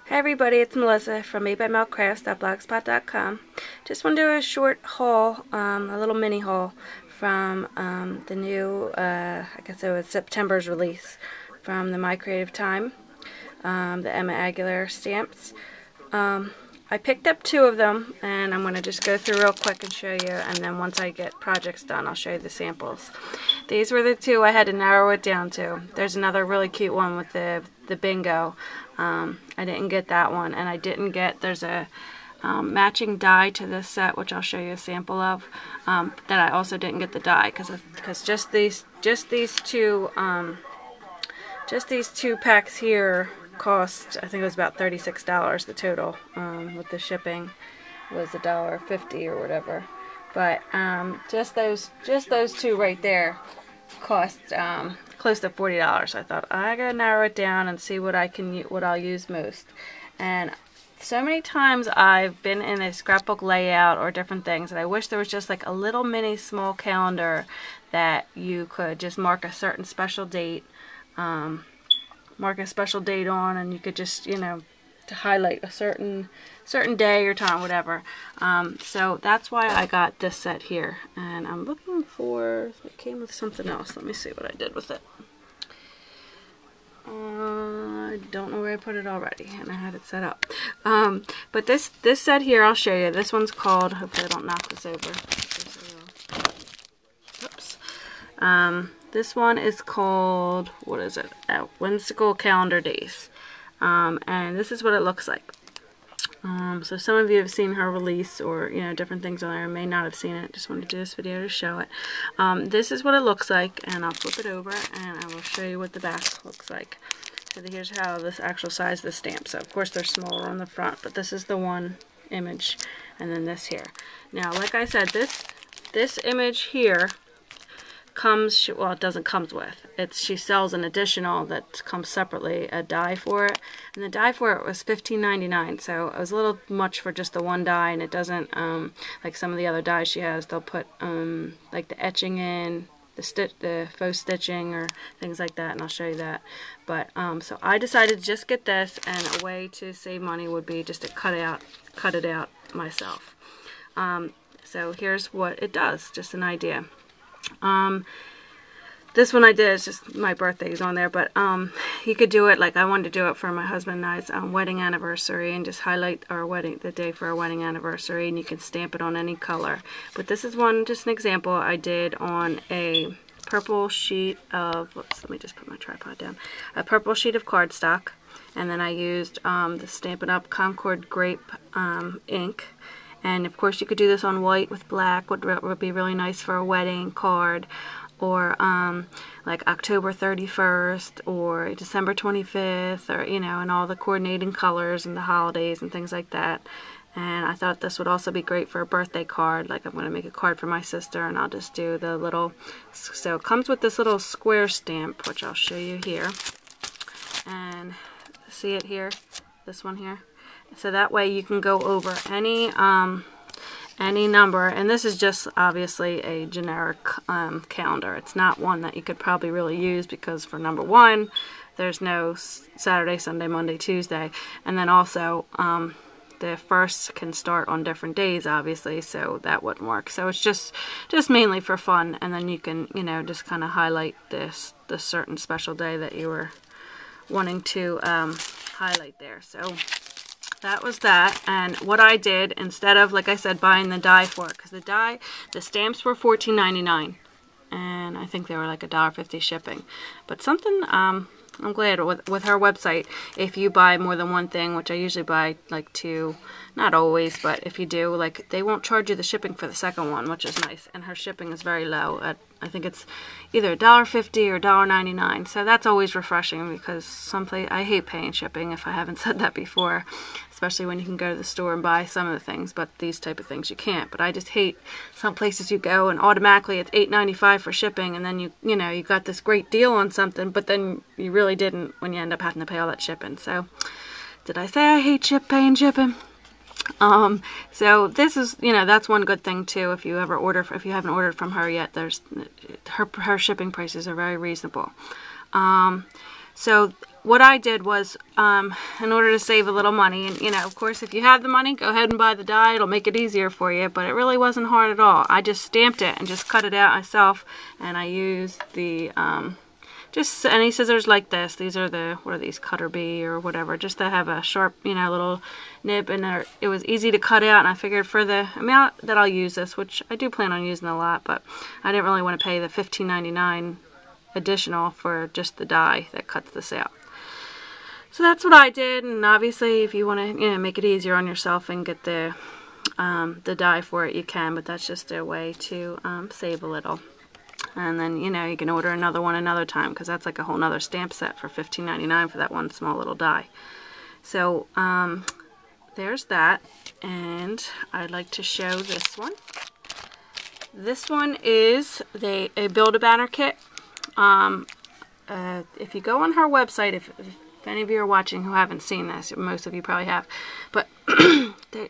Hi everybody, it's Melissa from madebymelcrafts.blogspot.com. Just want to do a short haul, a little mini haul from the new, I guess it was September's release from the My Creative Time, the Emma Aguilar stamps. I picked up two of them, and I'm going to just go through real quick and show you, and then once I get projects done, I'll show you the samples. These were the two I had to narrow it down to. There's another really cute one with the bingo. I didn't get that one, and I didn't get, there's a matching die to this set, which I'll show you a sample of, that I also didn't get the die, because just these two packs here cost, I think it was about $36, the total, with the shipping was $1.50 or whatever. But just those two right there cost close to $40. I thought I gotta narrow it down and see what I'll use most. And so many times I've been in a scrapbook layout or different things, and I wish there was just like a little mini small calendar that you could just mark a certain special date. Mark a special date on, and you could just, to highlight a certain day or time, whatever. So that's why I got this set here, and I'm looking for, it came with something else. Let me see what I did with it. I don't know where I put it already, and I had it set up. But this set here, I'll show you. This one's called, hopefully I don't knock this over. Oops. This one is called, what is it? Whimsical Calendar Days. And this is what it looks like. So some of you have seen her release, or different things on there, may not have seen it. Just wanted to do this video to show it. This is what it looks like, and I'll flip it over and I will show you what the back looks like. So here's how this actual size of the stamp. So of course they're smaller on the front, but this is the one image, and then this here. Now, like I said, this image here comes, well, it doesn't come with, she sells an additional that comes separately, a die for it, and the die for it was $15.99, so it was a little much for just the one die, and it doesn't, like some of the other dies she has, they'll put like the etching in, the faux stitching or things like that, and I'll show you that. But so I decided to just get this, and a way to save money would be just to cut it out myself. So here's what it does, just an idea. This one I did, it's just my birthday's on there, but you could do it like I wanted to do it for my husband and I's wedding anniversary, and just highlight the day for our wedding anniversary, and you can stamp it on any color. But this is one, just an example I did on a purple sheet of, let me just put my tripod down, a purple sheet of cardstock, and then I used the Stampin' Up! Concord Grape ink. And of course you could do this on white with black, would be really nice for a wedding card, or like October 31st or December 25th, or and all the coordinating colors and the holidays and things like that. And I thought this would also be great for a birthday card. Like I'm going to make a card for my sister, and I'll just do the little, so it comes with this little square stamp, which I'll show you here. And see it here, this one here. So that way you can go over any number, and this is just obviously a generic calendar. It's not one that you could probably really use, because for number one, there's no Saturday, Sunday, Monday, Tuesday, and then also the first can start on different days, obviously, so that wouldn't work. So it's just mainly for fun, and then you can just kind of highlight the certain special day that you were wanting to highlight there. So that was that. And what I did, instead of, like I said, buying the die for it, because the stamps were $14.99, and I think they were like $1.50 shipping. But something, I'm glad with her website, if you buy more than one thing, which I usually buy like two, not always, but if you do, like, they won't charge you the shipping for the second one, which is nice. And her shipping is very low. I think it's either $1.50 or $1.99, so that's always refreshing, because I hate paying shipping, if I haven't said that before, especially when you can go to the store and buy some of the things, but these type of things you can't. But I just hate some places you go and automatically it's $8.95 for shipping, and then you got this great deal on something, but then you really didn't when you end up having to pay all that shipping. So did I say I hate paying shipping? So this is, that's one good thing too. If you haven't ordered from her yet, her shipping prices are very reasonable. So what I did was, in order to save a little money, and you know, of course, if you have the money, go ahead and buy the die. It'll make it easier for you, but it really wasn't hard at all. I just stamped it and just cut it out myself, and I used the, just any scissors like this. These are the, what are these, Cutter B or whatever, just to have a sharp, you know, little nib, and it was easy to cut out, and I figured for the amount that I'll use this, which I do plan on using a lot, but I didn't really want to pay the $15.99 additional for just the die that cuts this out. So that's what I did, and obviously if you want to, you know, make it easier on yourself and get the die for it, you can, but that's just a way to save a little. And then, you know, you can order another one another time, because that's like a whole nother stamp set for $15.99 for that one small little die. So there's that, and I'd like to show this one. This one is a Build-A-Banner kit. If you go on her website, if any of you are watching who haven't seen this, most of you probably have, but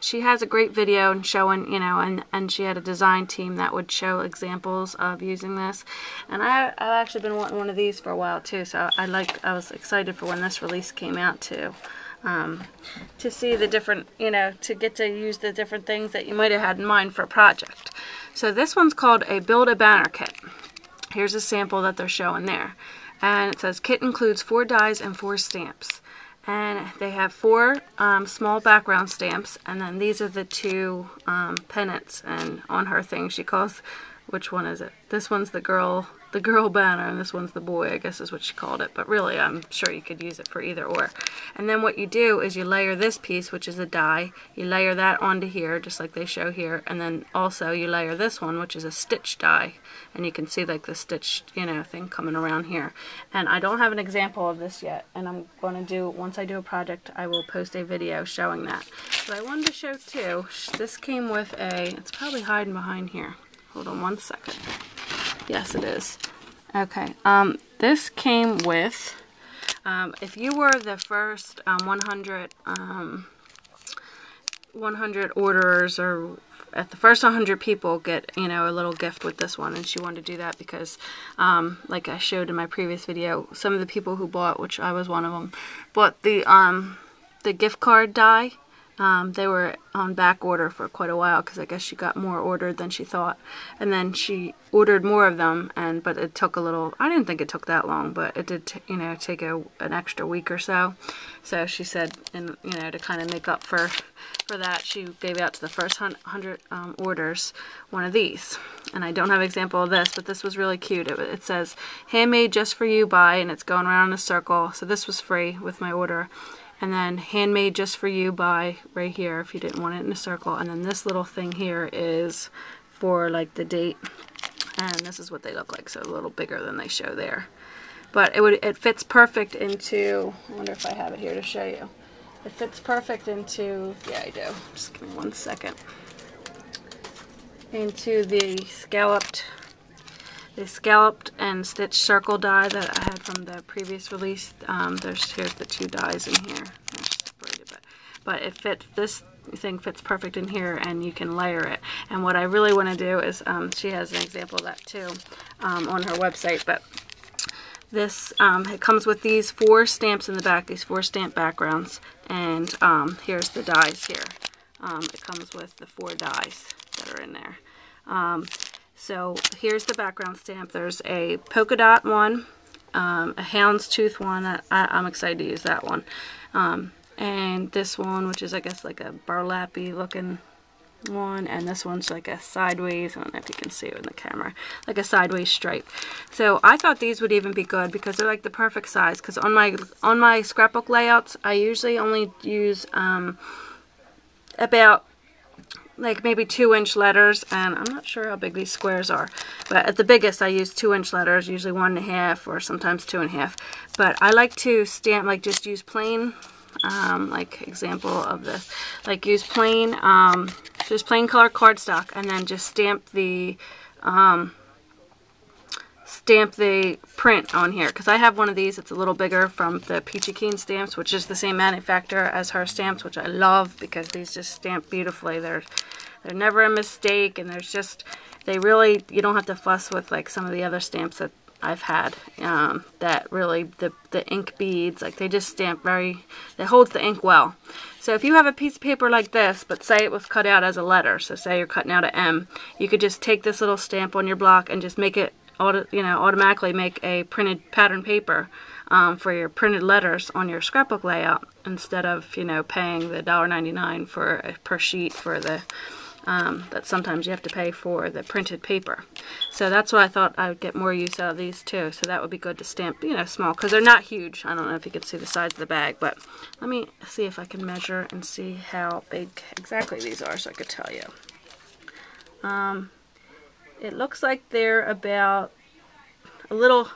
she has a great video and showing, you know, and she had a design team that would show examples of using this, and I've actually been wanting one of these for a while too, so I was excited for when this release came out too, to see the different, you know, to get to use the different things that you might have had in mind for a project. So this one's called a Build-A-Banner kit. Here's a sample that they're showing there. And it says, kit includes 4 dies and 4 stamps. And they have 4 small background stamps. And then these are the 2 pennants. And on her thing she calls, which one is it? This one's the girl banner, and this one's the boy, I guess is what she called it. But really, I'm sure you could use it for either or. And then what you do is you layer this piece, which is a die. You layer that onto here, just like they show here. And then also you layer this one, which is a stitch die. And you can see like the stitched, you know, thing coming around here. And I don't have an example of this yet. And I'm going to do, once I do a project, I will post a video showing that. But I wanted to show too, this came with a, it's probably hiding behind here. Hold on one second. Yes, it is. Okay, this came with, if you were the first 100 orderers, or at the first 100 people get, you know, a little gift with this one, and she wanted to do that because, like I showed in my previous video, some of the people who bought, which I was one of them, bought the gift card die. They were on back order for quite a while because I guess she got more ordered than she thought, and then she ordered more of them, but it took a little, I didn't think it took that long, but it did you know, take an extra week or so. So she said, and you know, to kind of make up for that, she gave out to the first 100 orders one of these. And I don't have an example of this, but this was really cute. It says handmade just for you by, and it's going around in a circle. So this was free with my order. And then handmade just for you by right here if you didn't want it in a circle. And then this little thing here is for like the date. And this is what they look like, so a little bigger than they show there. But it fits perfect into, I wonder if I have it here to show you. It fits perfect into, yeah I do, just give me one second. Into the scalloped and stitched circle die that I had from the previous release. Here's the 2 dies in here. I just separated it. But it fits, this thing fits perfect in here, and you can layer it. And what I really want to do is, she has an example of that too on her website, but this, it comes with these 4 stamps in the back, these 4 stamp backgrounds, and here's the dies here. It comes with the 4 dies that are in there. So here's the background stamp. There's a polka dot one, a houndstooth one. I'm excited to use that one. And this one, which is I guess like a burlappy looking one, and this one's like a sideways, I don't know if you can see it in the camera, like a sideways stripe. So I thought these would even be good because they're like the perfect size, because on my scrapbook layouts I usually only use about like maybe 2-inch letters, and I'm not sure how big these squares are, but at the biggest I use 2-inch letters, usually 1.5 or sometimes 2.5. But I like to stamp, like just use plain, like example of this, like use plain, just plain color cardstock, and then just stamp the print on here, because I have one of these. It's a little bigger from the Peachy Keen stamps, which is the same manufacturer as her stamps, which I love because these just stamp beautifully. They're never a mistake, and there's just, they really, you don't have to fuss with like some of the other stamps that I've had that really, the ink beads, like they just stamp it holds the ink well. So if you have a piece of paper like this, but say it was cut out as a letter, so say you're cutting out an M, you could just take this little stamp on your block and just make it, automatically make a printed pattern paper for your printed letters on your scrapbook layout, instead of, paying the $1.99 per sheet for the that sometimes you have to pay for the printed paper. So that's why I thought I would get more use out of these too. So that would be good to stamp, small, because they're not huge. I don't know if you can see the size of the bag, but let me see if I can measure and see how big exactly these are so I could tell you. It looks like they're about a little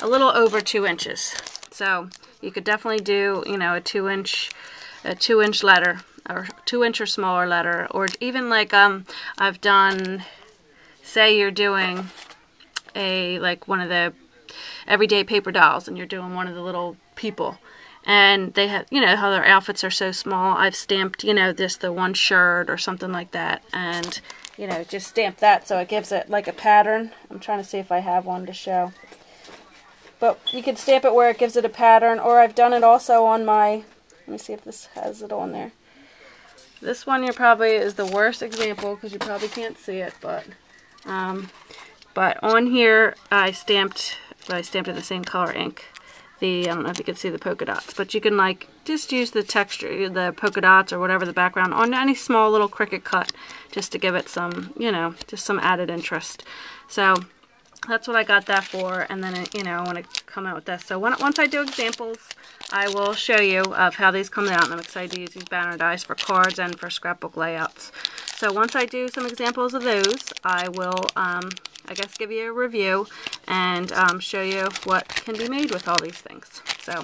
over 2 inches. So you could definitely do, a 2-inch letter, or 2-inch or smaller letter, or even like I've done, say you're doing like one of the everyday paper dolls, and you're doing one of the little people, and they have, how their outfits are so small. I've stamped, just the one shirt or something like that, and just stamp that so it gives it like a pattern. I'm trying to see if I have one to show, but you can stamp it where it gives it a pattern. Or I've done it also on my, let me see if this has it on there. This one here probably is the worst example because you probably can't see it, but on here I stamped it the same color ink. I don't know if you can see the polka dots, but you can like just use the texture, the polka dots or whatever the background on any small little Cricut cut, just to give it some, just some added interest. So that's what I got that for, and then I want to come out with this. So once I do examples, I will show you of how these come out, and I'm excited to use these banner dies for cards and for scrapbook layouts. So once I do some examples of those, I will, I guess, give you a review and show you what can be made with all these things. So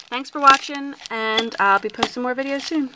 thanks for watching, and I'll be posting more videos soon.